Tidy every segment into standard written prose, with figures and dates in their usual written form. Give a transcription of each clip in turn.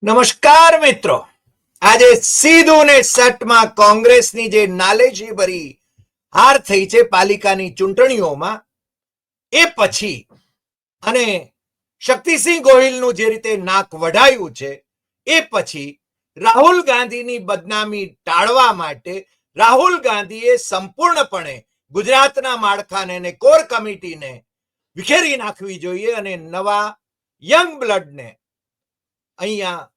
નમસ્કાર મિત્રો, આજે સીધું ને સટમાં કોંગ્રેસની જે નાલેજી ભરી હાર થઈ છે પાલિકાની ચૂંટણીઓમાં, એ પછી અને શક્તિસિંહ ગોહિલનું જે રીતે નાક વઢાયું છે એ પછી રાહુલ ગાંધીની બદનામી ટાળવા માટે રાહુલ ગાંધીએ સંપૂર્ણપણે ગુજરાતના માળખાને અને કોર કમિટીને વિખેરી નાખવી જોઈએ અને નવા યંગ બ્લડને અહીંયા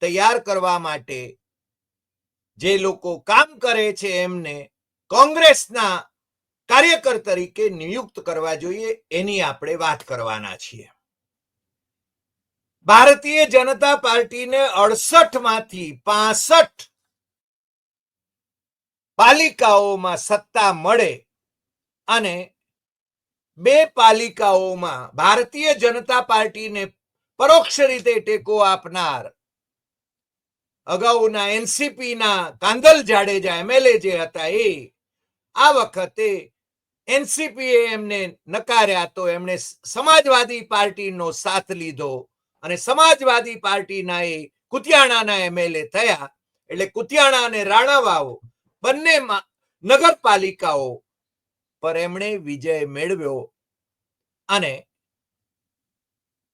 તૈયાર કરવા માટે જે લોકો કામ કરે છે એમને કોંગ્રેસના કાર્યકર તરીકે નિયુક્ત કરવા જોઈએ, એની આપણે વાત કરવાના છીએ. ભારતીય જનતા પાર્ટીને 68 માંથી 65 પાલિકાઓમાં સત્તા મળે અને 2 પાલિકાઓમાં ભારતીય જનતા પાર્ટીને પરોક્ષ રીતે ટેકો આપનાર અગાઉના એનસીપીના કાંદલ જાડેજા એમએલએ જે હતા, એ આ વખતે એનસીપીએ એમને નકાર્યા તો એમણે સમાજવાદી પાર્ટીનો સાથ લીધો અને સમાજવાદી પાર્ટીના એ કુતિયાણાના એમએલએ થયા. એટલે કુતિયાણા અને રાણાવાવ બંને નગરપાલિકાઓ પર એમણે વિજય મેળવ્યો અને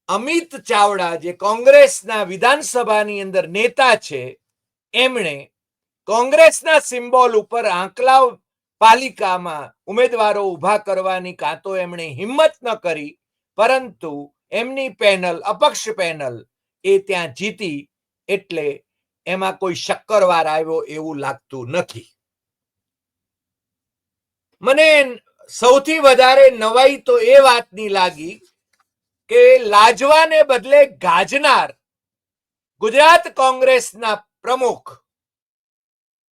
અમિત ચાવડા જે કોંગ્રેસના વિધાનસભાની અંદર નેતા છે, એમણે કોંગ્રેસના સિમ્બોલ ઉપર આંકલાવ પાલિકામાં ઉમેદવારો ઉભા કરવાની કાં તો એમણે હિંમત ન કરી, પરંતુ એમની પેનલ, અપક્ષ પેનલ, એ ત્યાં જીતી. એટલે એમાં કોઈ શક્કરવાર આવ્યો એવું લાગતું નથી. મને સૌથી વધારે નવાઈ તો એ વાતની લાગી કે લાજવાને બદલે ગાજનાર ગુજરાત કોંગ્રેસના પ્રમુખ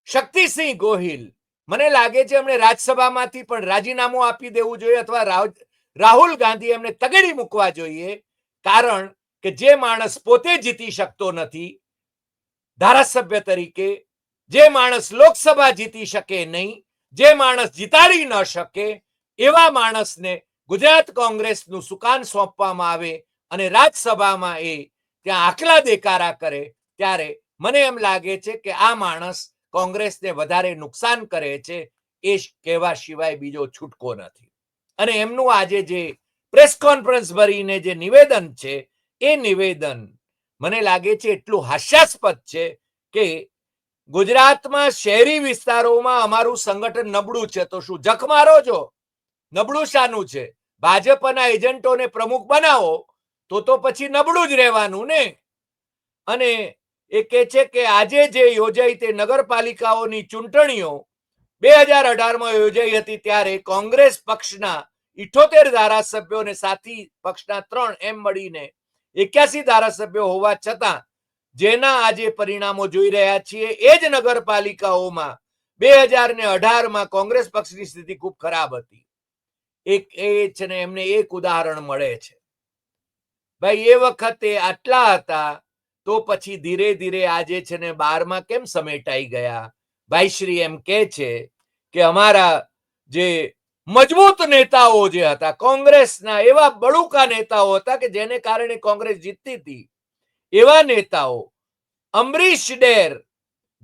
શક્તિસિંહ ગોહિલ, મને લાગે છે એમણે રાજ્યસભામાંથી પણ રાજીનામું આપી દેવું જોઈએ અથવા રાહુલ ગાંધી એમને તગેડી મૂકવા જોઈએ. કારણ કે જે માણસ પોતે જીતી શકતો નથી ધારાસભ્ય તરીકે, જે માણસ લોકસભા જીતી શકે નહીં, જે માણસ જીતાડી ન શકે, એવા માણસને ગુજરાત કોંગ્રેસનું સુકાન સોંપવામાં આવે અને રાજ્યસભામાં એ ત્યાં આકલા દેકારા કરે, ત્યારે મને એમ લાગે છે કે આ માણસ કોંગ્રેસને વધારે નુકસાન કરે છે. એ કહેવા સિવાય બીજો છૂટકો નથી. અને એમનું આજે જે પ્રેસ કોન્ફરન્સ ભરીને જે નિવેદન છે, એ નિવેદન મને લાગે છે એટલું હાસ્યાસ્પદ છે કે ગુજરાતમાં શહેરી વિસ્તારોમાં અમારું સંગઠન નબળું છે. તો શું જખ મારો છો? નબળું શાનું છે? ભાજપના એજન્ટોને પ્રમુખ બનાવો તો પછી નબળું જ રહેવાનું ને. અને એ કહે છે કે આજે જે યોજાઈ તે નગરપાલિકાઓની ચૂંટણીઓ 2018માં યોજાઈ હતી, ત્યારે કોંગ્રેસ પક્ષના 78 ધારાસભ્યો અને સાથી પક્ષના 3 એમ મળીને 81 ધારાસભ્યો હોવા છતાં જેના આજે પરિણામો જોઈ રહ્યા છીએ, એ જ નગરપાલિકાઓમાં 2018માં કોંગ્રેસ પક્ષની સ્થિતિ ખૂબ ખરાબ હતી. એ છે ને એમને એક ઉદાહરણ મળે છે. ભાઈ, એ વખતે આટલા હતા તો પછી ધીરે ધીરે આજે છે ને 12માં કેમ સમેટાઈ ગયા? ભાઈ શ્રી એમ કહે છે કે અમારા જે મજબૂત નેતાઓ જે હતા કોંગ્રેસના, એવા બળુકા નેતાઓ હતા કે જેને કારણે કોંગ્રેસ જીતતી હતી, એવા નેતાઓ અમરીશ ડેર,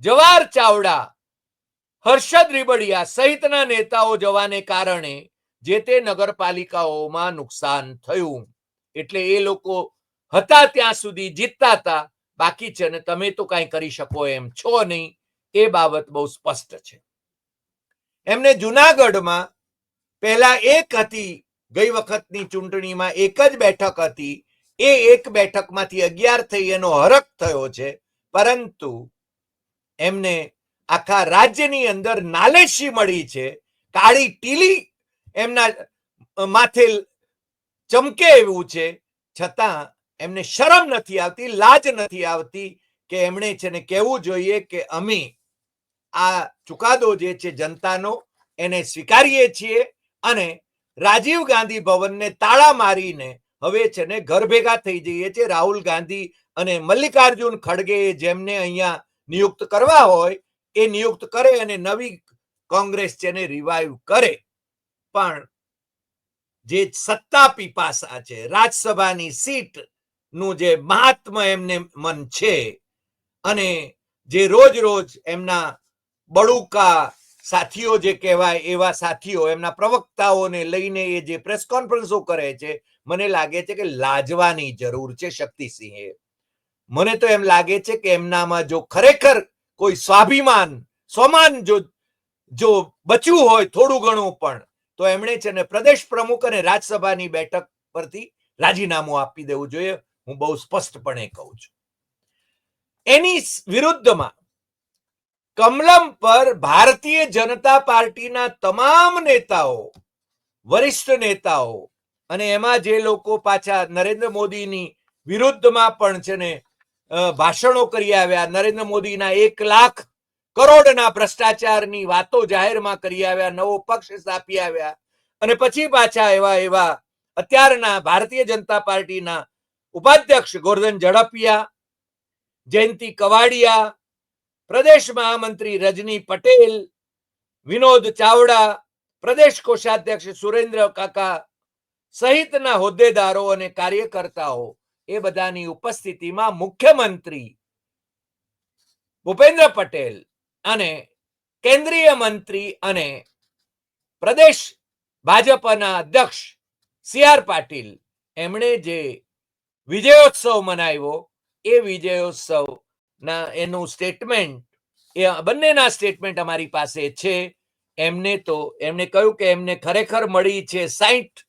જવાહર ચાવડા, હર્ષદ રીબડિયા સહિતના નેતાઓ જવાને કારણે જે તે નગરપાલિકાઓમાં નુકસાન થયું. એટલે એ લોકો હતા ત્યાં સુધી જીતતા હતા, બાકી છે ને તમે તો કાંઈ કરી શકો એમ છો નહીં. એ બાબત બહુ સ્પષ્ટ છે. એમને જુનાગઢમાં પહેલા એક હતી, ગઈ વખતની ચૂંટણીમાં એક જ બેઠક હતી, એ એક બેઠકમાંથી 11 થઈ એનો હરખ થયો છે. પરંતુ એમને આખા રાજ્યની અંદર નાલેશી મળી છે, કાળી ટીલી એમના માથે ચમકે એવું છે, છતાં એમને શરમ નથી આવતી, લાજ નથી આવતી કે એમણે છે ને કહેવું જોઈએ કે અમે આ ચુકાદો જે છે જનતાનો, એને સ્વીકારીએ છીએ અને રાજીવ ગાંધી ભવનને તાળા મારીને હવે છે ને ઘર ભેગા થઈ જઈએ છીએ. રાહુલ ગાંધી અને મલ્લિકાર્જુન ખડગે જેમને અહીંયા નિયુક્ત કરવા હોય એ નિયુક્ત કરે અને નવી કોંગ્રેસ છે ને રિવાઈવ કરે. પણ જે સત્તા પીપાસા છે, રાજ્યસભાની સીટ નું જે મહાત્મા એમને મન છે અને જે રોજ રોજ એમના બળુકા સાથીઓ જે કહેવાય એવા સાથીઓ એમના પ્રવક્તાઓને લઈને એ જે પ્રેસ કોન્ફરન્સો કરે છે, મને લાગે છે કે લાજવાની જરૂર છે શક્તિસિંહે. મને તો એમ લાગે છે કે એમનામાં જો ખરેખર કોઈ સ્વાભિમાન સ્વમાન જો બચ્યું હોય થોડું ઘણું પણ, તો એમણે છે ને પ્રદેશ પ્રમુખ અને રાજ્યસભાની બેઠક પરથી રાજીનામું આપી દેવું જોઈએ. હું બહુ સ્પષ્ટપણે કહું છું. એની વિરુદ્ધમાં કમલમ પર ભારતીય જનતા પાર્ટીના તમામ નેતાઓ, વરિષ્ઠ નેતાઓ અને એમાં જે લોકો પાછા નરેન્દ્ર મોદીની વિરુદ્ધમાં પણ છે ને ભાષણો કરી આવ્યા, નરેન્દ્ર મોદીના 1 લાખ કરોડના ભ્રષ્ટાચારની વાતો જાહેરમાં કરી આવ્યા, નવો પક્ષ સ્થાપી આવ્યા અને પછી પાછા એવા અત્યારના ભારતીય જનતા પાર્ટીના ઉપાધ્યક્ષ ગોરધન ઝડપિયા, જયંતિ કવાડિયા, પ્રદેશ મહામંત્રી રજની પટેલ, વિનોદ ચાવડા, પ્રદેશ કોષાધ્યક્ષ સુરેન્દ્ર કાકા સહિતના હોદ્દેદારો અને કાર્યકર્તાઓ એ બધાની ઉપસ્થિતિમાં મુખ્યમંત્રી ભૂપેન્દ્ર પટેલ અને કેન્દ્રીય મંત્રી અને પ્રદેશ ભાજપના અધ્યક્ષ સી.આર. પાટીલ એમણે જે વિજયોત્સવ મનાવ્યો એ વિજયોત્સવના એનું સ્ટેટમેન્ટ, એ બંનેના સ્ટેટમેન્ટ અમારી પાસે છે. એમણે કહ્યું કે એમને ખરેખર મળી છે 60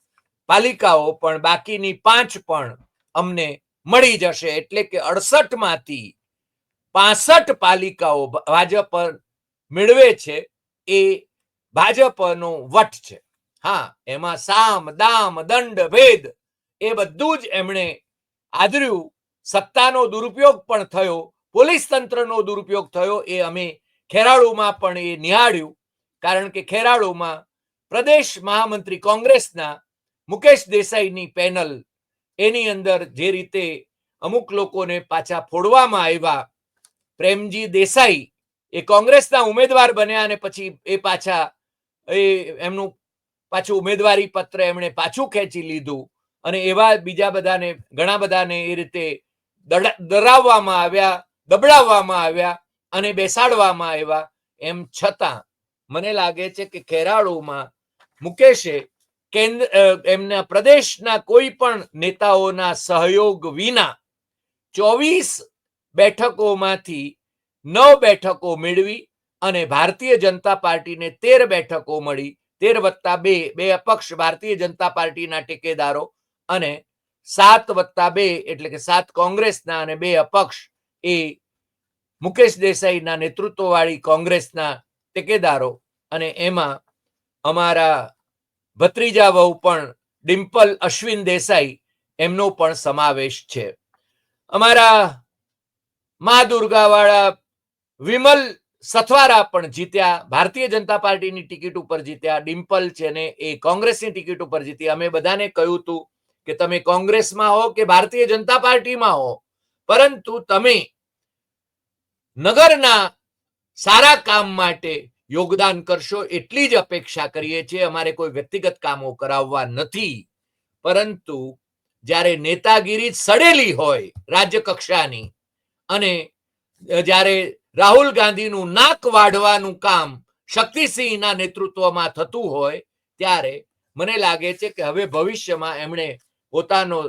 પાલિકાઓ, પણ બાકીની 5 પણ અમને મળી જશે. એટલે કે 68 માંથી 65 પાલિકાઓ ભાજપ મેળવે છે એ ભાજપનો વટ છે. હા, એમાં સામ દામ દંડ ભેદ એ બધું જ એમણે આદર્યું. સત્તાનો દુરુપયોગ પણ થયો, પોલીસ તંત્રનો દુરુપયોગ થયો, એ અમે ખેરાલુમાં પણ એ નિહાળ્યું. કારણ કે ખેરાલુમાં પ્રદેશ મહામંત્રી કોંગ્રેસના મુકેશ દેસાઈની પેનલ, એની અંદર જે રીતે અમુક લોકોને પાછા ફોડવામાં આવ્યા. પ્રેમજી દેસાઈ એ કોંગ્રેસના ઉમેદવાર બન્યા અને પછી એ પાછા એમનું પાછું ઉમેદવારી પત્ર એમણે પાછું ખેંચી લીધું અને એવા બીજા બધાને ઘણા બધાને એ રીતે ડરાવવામાં આવ્યા, દબડાવવામાં આવ્યા અને બેસાડવામાં આવ્યા. એમ છતાં મને લાગે છે કે ખેરાલુમાં મુકેશે એમના પ્રદેશના કોઈ પણ નેતાઓના સહયોગ વિના 24 બેઠકોમાંથી 9 બેઠકો મેળવી અને ભારતીય જનતા પાર્ટીને 13 બેઠકો મળી. 13+2, 2 અપક્ષ ભારતીય જનતા પાર્ટીના ટેકેદારો અને 7+2 એટલે કે 7 કોંગ્રેસના અને 2 અપક્ષ એ મુકેશ દેસાઈના નેતૃત્વવાળી કોંગ્રેસના ટેકેદારો. અને એમાં અમારા ભત્રીજા વહુ પણ ડિમ્પલ અશ્વિન દેસાઈ એમનો પણ સમાવેશ છે. અમારા મા દુર્ગાવાળા વિમલ સથવારા પણ જીત્યા, ભારતીય જનતા પાર્ટીની ટિકિટ ઉપર જીત્યા. ડિમ્પલ છે ને એ કોંગ્રેસની ટિકિટ ઉપર જીતી. અમે બધાને કહ્યું હતું કે તમે કોંગ્રેસમાં હો કે ભારતીય જનતા પાર્ટીમાં હો, પરંતુ તમે નગરના સારા કામ માટે યોગદાન કરશો એટલી જ અપેક્ષા કરીએ છીએ. અમારે કોઈ વ્યક્તિગત કામો કરાવવા નથી. પરંતુ જ્યારે નેતાગીરી સડેલી હોય રાજ્ય કક્ષાની અને જ્યારે રાહુલ ગાંધીનું નાક વાઢવાનું કામ શક્તિસિંહના નેતૃત્વમાં થતું હોય ત્યારે મને લાગે છે કે હવે ભવિષ્યમાં એમણે પોતાનો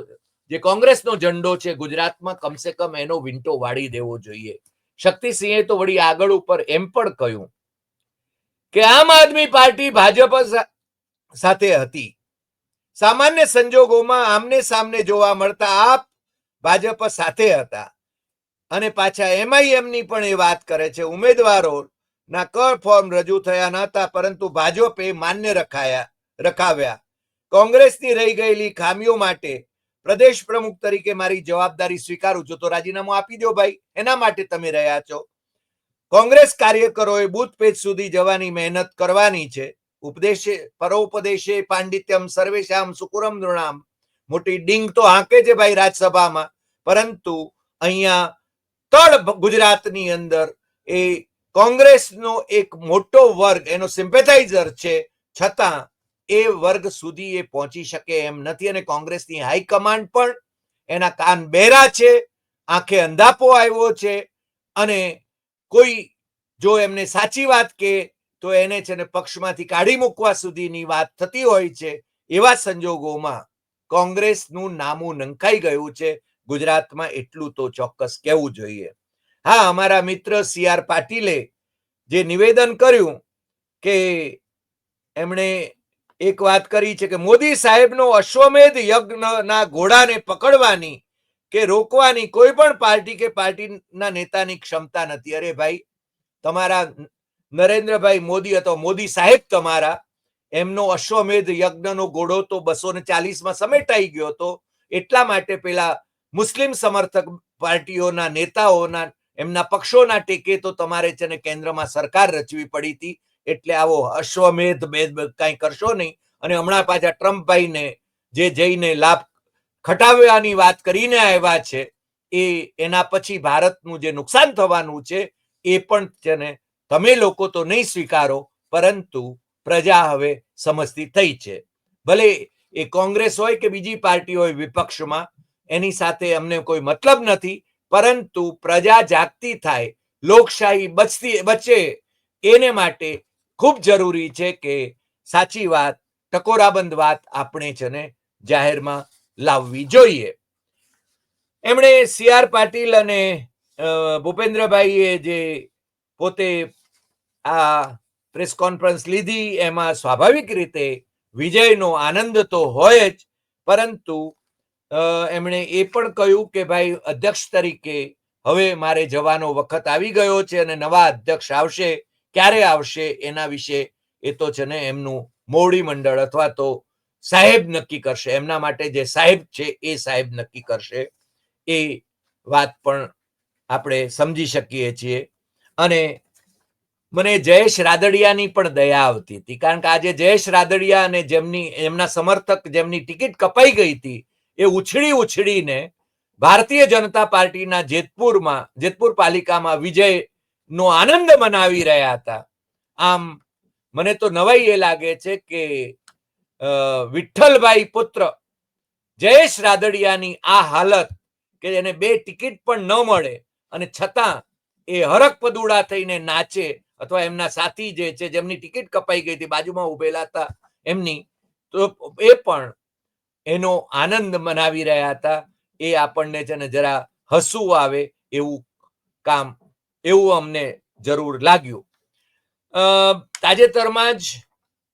જે કોંગ્રેસનો ઝંડો છે ગુજરાતમાં કમસે કમ એનો વિંટો વાળી દેવો જોઈએ. શક્તિસિંહે તો વળી આગળ ઉપર એમ પણ કહ્યું કે આમ આદમી પાર્ટી ભાજપ સાથે હતી. સામાન્ય સંજોગોમાં આમને સામને જોવા મળતા આપ ભાજપ સાથે હતા. અને પાછા એમઆઈએમની પણ એ વાત કરે છે, ઉમેદવારોના ફોર્મ રજૂ થયા નહોતા, પરંતુ ભાજપે માન્ય રખાવ્યા. કોંગ્રેસની રહી ગયેલી ખામીઓ માટે પ્રદેશ પ્રમુખ તરીકે મારી જવાબદારી સ્વીકારું છું. તો રાજીનામું આપી દો ભાઈ, એના માટે તમે રહ્યા છો. કોંગ્રેસ કાર્યકરોએ બૂથ પેજ સુધી જવાની મહેનત કરવાની છે. ઉપદેશે પરોપદેશે પાંડિત્યમ સર્વેશામ સુકુરમ નૃણામ. મોટી ડીંગ તો હાંકે છે ભાઈ રાજ્યસભામાં, પરંતુ અહીંયા તળ ગુજરાતની અંદર એ કોંગ્રેસનો એક મોટો વર્ગ એનો સિમ્પેથાઇઝર છે, છતાં એ વર્ગ સુધી એ પહોંચી શકે એમ નથી. અને કોંગ્રેસની હાઈકમાન્ડ પણ એના કાન બહેરા છે, આંખે અંધાપો આવ્યો છે, અને કોઈ જો એમને સાચી વાત કે તો એને છે ને પક્ષમાંથી કાઢી મૂકવા સુધીની વાત થતી હોય છે. એવા સંજોગોમાં કોંગ્રેસનું નામું નંખાઈ ગયું છે ગુજરાતમાં, એટલું તો ચોક્કસ કહેવું જોઈએ. હા, અમારા મિત્ર સી.આર. પાટીલે જે નિવેદન કર્યું કે એમણે એક વાત કરી છે કે મોદી સાહેબનો અશ્વમેધ યજ્ઞના ઘોડાને પકડવાની કે રોકવાની કોઈ પણ પાર્ટી કે પાર્ટીના નેતાની ક્ષમતા નથી. અરે ભાઈ, તમારા નરેન્દ્રભાઈ મોદી અથવા મોદી સાહેબ તમારા, એમનો અશ્વમેધ યજ્ઞનો ઘોડો તો 240માં સમેટાઈ ગયો હતો. એટલા માટે પેલા મુસ્લિમ સમર્થક પાર્ટીઓના નેતાઓના એમના પક્ષોના ટેકે તો તમારે છે ને કેન્દ્રમાં સરકાર રચવી પડી હતી. એટલે આવો અશ્વમેધ કઈ કરશો નહીં. અને હમણાં પાછા ટ્રમ્પભાઈને જે જઈને લાભ ખટાવવાની વાત કરીને આવ્યા છે, એના પછી ભારતનું જે નુકસાન થવાનું છે એ પણ છે ને તમે લોકો તો નહીં સ્વીકારો, પરંતુ પ્રજા હવે સમજતી થઈ છે. ભલે એ કોંગ્રેસ હોય કે બીજી પાર્ટી હોય વિપક્ષમાં, એની સાથે અમને કોઈ મતલબ નથી, પરંતુ પ્રજા જાગતી થાય, લોકશાહી બચે, એને માટે ખૂબ જરૂરી છે કે સાચી વાત, ટકોરાબંધ વાત આપણે છે ને જાહેરમાં લાવવી જોઈએ. એમણે સી.આર. પાટીલ અને ભૂપેન્દ્રભાઈએ જે પોતે આ પ્રેસ કોન્ફરન્સ લીધી, એમાં સ્વાભાવિક રીતે વિજયનો આનંદ તો હોય જ, પરંતુ એમણે એ પણ કહ્યું કે ભાઈ, અધ્યક્ષ તરીકે હવે મારે જવાનો વખત આવી ગયો છે અને નવા અધ્યક્ષ આવશે, ક્યારે આવશે એના વિશે એ તો છે ને એમનું મોવડી મંડળ અથવા તો સાહેબ નક્કી કરશે. એમના માટે જે સાહેબ છે એ સાહેબ નક્કી કરશે. એ વાત પણ આપણે સમજી શકીએ છીએ. અને મને જયેશ રાદડિયાની પણ દયા આવતી હતી, કારણ કે આજે જયેશ રાદડિયા અને એમના સમર્થક જેમની ટિકિટ કપાઈ ગઈ હતી, એ ઉછળીને ભારતીય જનતા પાર્ટીના જેતપુર પાલિકામાં વિજયનો આનંદ મનાવી રહ્યા હતા. આમ મને તો નવાઈ એ લાગે છે કે વિઠ્ઠલભાઈ પુત્ર જયેશ રાદડિયાની આ હાલત, કે એને 2 ટિકિટ પણ ન મળે અને છતાં એ હરખ પદુડા થઈને નાચે, અથવા એમના સાથી જે છે જેમની ટિકિટ કપાઈ ગઈ હતી, બાજુમાં ઉભેલા હતા એમની, તો એ પણ એનો આનંદ મનાવી રહ્યા હતા. એ આપણને છે ને જરા હસવું આવે એવું અમને જરૂર લાગ્યું. તાજેતરમાં જ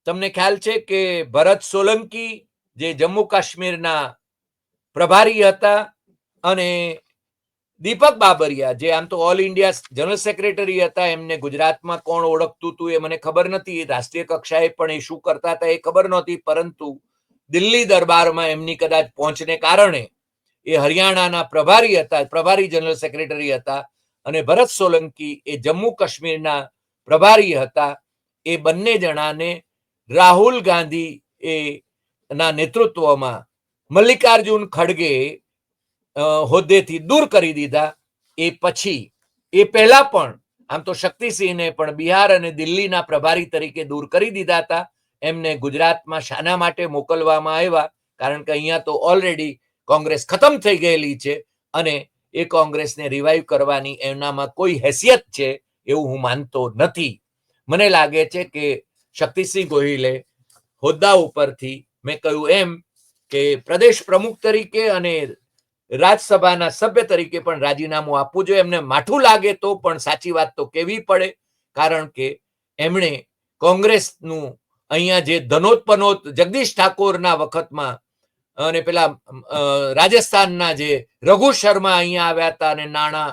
તમને ખ્યાલ છે કે ભરત સોલંકી જે જમ્મુ કાશ્મીરના પ્રભારી હતા, અને દીપક બાબરિયા જે આમ તો ઓલ ઇન્ડિયા જનરલ સેક્રેટરી હતા, એમને ગુજરાતમાં કોણ ઓળખતું હતું એ મને ખબર નથી, રાષ્ટ્રીય કક્ષાએ પણ એ શું કરતા હતા એ ખબર નહોતી, પરંતુ દિલ્હી દરબારમાં એમની કદાચ પહોંચને કારણે એ હરિયાણાના પ્રભારી જનરલ સેક્રેટરી હતા, અને ભરત સોલંકી એ જમ્મુ કાશ્મીરના પ્રભારી હતા. એ બંને જણાને રાહુલ ગાંધી ના નેતૃત્વમાં મલ્લિકાર્જુન ખડગે હોદ્દેથી દૂર કરી દીધા. એ પહેલા પણ આમ તો શક્તિસિંહને પણ બિહાર અને દિલ્હીના પ્રભારી તરીકે દૂર કરી દીધા હતા. એમને ગુજરાતમાં શાના માટે મોકલવામાં આવ્યા, કારણ કે અહીંયા તો ઓલરેડી કોંગ્રેસ ખતમ થઈ ગયેલી છે, અને એ કોંગ્રેસને રિવાઈવ કરવાની એમનામાં કોઈ હેસિયત છે એવું હું માનતો નથી. મને લાગે છે કે શક્તિસિંહ ગોહિલે હોદ્દા ઉપરથી, મેં કહ્યું એમ કે પ્રદેશ પ્રમુખ તરીકે અને રાજ્યસભાના સભ્ય તરીકે પણ રાજીનામું આપવું જોઈએ. એમને માઠું લાગે તો પણ સાચી વાત તો કહેવી પડે, કારણ કે એમણે કોંગ્રેસનું અહીંયા જે ધનોત જગદીશ ઠાકોરના વખતમાં, અને પેલા રાજસ્થાનના જે રઘુ શર્મા અહીંયા આવ્યા હતા અને નાણાં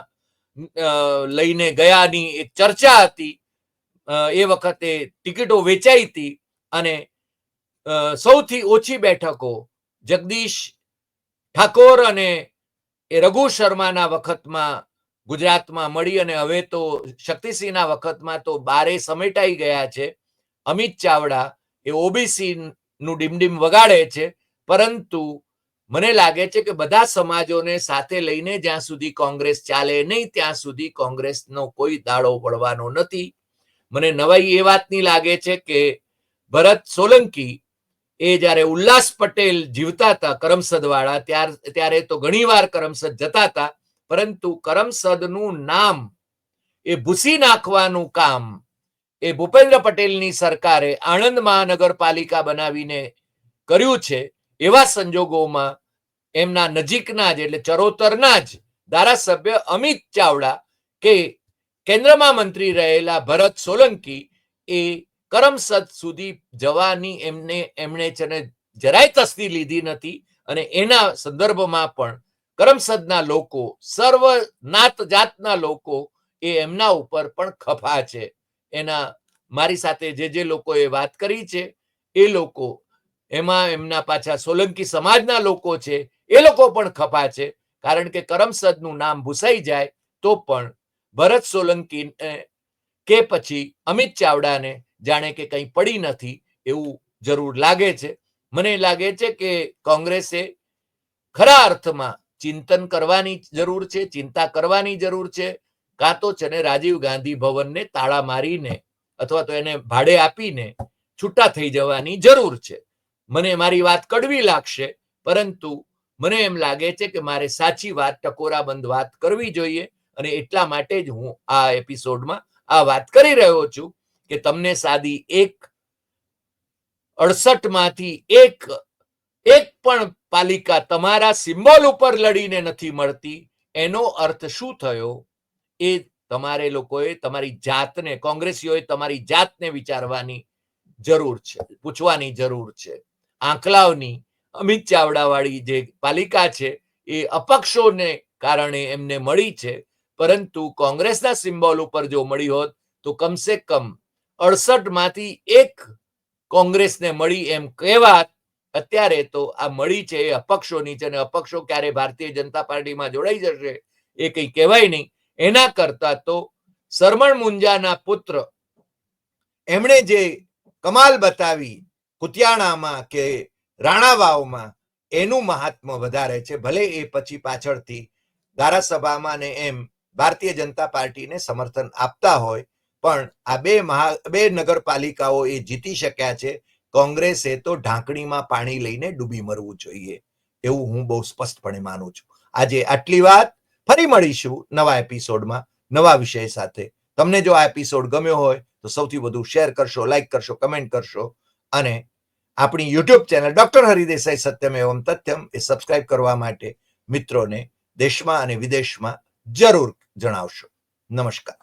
લઈને ગયાની એક ચર્ચા હતી, એ વખતે ટિકિટો વેચાઈ હતી, અને સૌથી ઓછી બેઠકો જગદીશ ઠાકોર અને એ રઘુ શર્માના વખતમાં ગુજરાતમાં મળી, અને હવે તો શક્તિસિંહના વખતમાં તો 12 સમેટાઈ ગયા છે. અમિત ચાવડા એ ઓબીસી નું ડીમડીમ વગાડે છે, પરંતુ મને લાગે છે કે બધા સમાજોને સાથે લઈને જ્યાં સુધી કોંગ્રેસ ચાલે નહીં, ત્યાં સુધી કોંગ્રેસનો કોઈ દાડો વળવાનો નથી. મને નવાઈ એ વાતની લાગે છે કે ભરત સોલંકી એ જ્યારે ઉલ્લાસ પટેલ જીવતા હતા કરમસદ વાળા ત્યારે તો ઘણીવાર કરમસદ જતા હતા, પરંતુ કરમસદનું નામ એ ભૂસી નાખવાનું કામ એ ભૂપેન્દ્ર પટેલની સરકારે આણંદ મહાનગરપાલિકા બનાવીને કર્યું છે. એવા સંજોગોમાં એમના નજીકના જ એટલે ચરોતરના જ ધારાસભ્ય અમિત ચાવડા કે કેન્દ્રમાં મંત્રી રહેલા ભરત સોલંકી એ કરમસદ સુધી જવાની એમણે છે ને જરાય તસ્દી લીધી નથી. અને એના સંદર્ભમાં પણ કરમસદના લોકો, સર્વ નાત જાતના લોકો એ એમના ઉપર પણ ખફા છે. એના મારી સાથે જે લોકોએ વાત કરી છે એ લોકો, એમાં એમના પાછા સોલંકી સમાજના લોકો છે, એ લોકો પણ ખફા છે. કારણ કે કરમસદનું નામ ભૂસાઈ જાય તો પણ ભરત સોલંકી કે પછી અમિત ચાવડાને જાણે કે કંઈ પડી નથી એવું જરૂર લાગે છે. મને લાગે છે કે કોંગ્રેસે ખરા અર્થમાં ચિંતન કરવાની જરૂર છે, ચિંતા કરવાની જરૂર છે. કાં તો છે ને રાજીવ ગાંધી ભવનને તાળા મારીને અથવા તો એને ભાડે આપીને છૂટા થઈ જવાની જરૂર છે. મને મારી વાત કડવી લાગશે, પરંતુ મને એમ લાગે છે કે મારે સાચી વાત, ટકોરાબંધ વાત કરવી જોઈએ. અને એટલા માટે જ હું આ એપિસોડમાં આ વાત કરી રહ્યો છું કે તમને સાદી 68 માંથી એક પણ પાલિકા તમારા સિમ્બોલ ઉપર લડીને નથી મળતી. એનો અર્થ શું થયો એ તમારે લોકોએ તમારી જાતને, કોંગ્રેસીઓએ તમારી જાતને વિચારવાની જરૂર છે, પૂછવાની જરૂર છે. આંકલાવની અમિત ચાવડા વાળી જે પાલિકા છે એ અપક્ષોને કારણે એમને મળી છે, પરંતુ કોંગ્રેસના સિમ્બોલ ઉપર જો મળી હોત તો કમસે કમ 68 માંથી એક કોંગ્રેસને મળી એમ કહેવાત. અત્યારે તો આ મળી છે એ અપક્ષોની છે, અને અપક્ષો ક્યારે ભારતીય જનતા પાર્ટીમાં જોડાઈ જશે એ કંઈ કહેવાય નહીં. એના કરતા તો સરમણ મુંજાના પુત્ર એમણે જે કમાલ બતાવી કુતિયાણામાં કે રાણાવાવમાં, એનું મહાત્મ્ય વધારે છે. ભલે એ પછી પાછળથી ધારાસભામાં ને એમ ભારતીય જનતા પાર્ટીને સમર્થન આપતા હોય, પણ આ બે નગરપાલિકાઓ એ જીતી શક્યા છે. કોંગ્રેસે તો ઢાંકણીમાં પાણી લઈને ડૂબી મરવું જોઈએ એવું હું બહુ સ્પષ્ટપણે માનું છું. આજે આટલી વાત. ફરી મળીશું નવા એપિસોડમાં નવા વિષય સાથે. તમને જો આ એપિસોડ ગમ્યો હોય તો સૌથી વધુ શેર કરશો, લાઈક કરશો, કમેન્ટ કરશો, અને આપણી યુટ્યુબ ચેનલ ડોક્ટર હરિદેસાઈ સત્યમ એવમ તથ્યમ એ સબસ્ક્રાઇબ કરવા માટે મિત્રોને દેશમાં અને વિદેશમાં જરૂર જણાવશો. નમસ્કાર.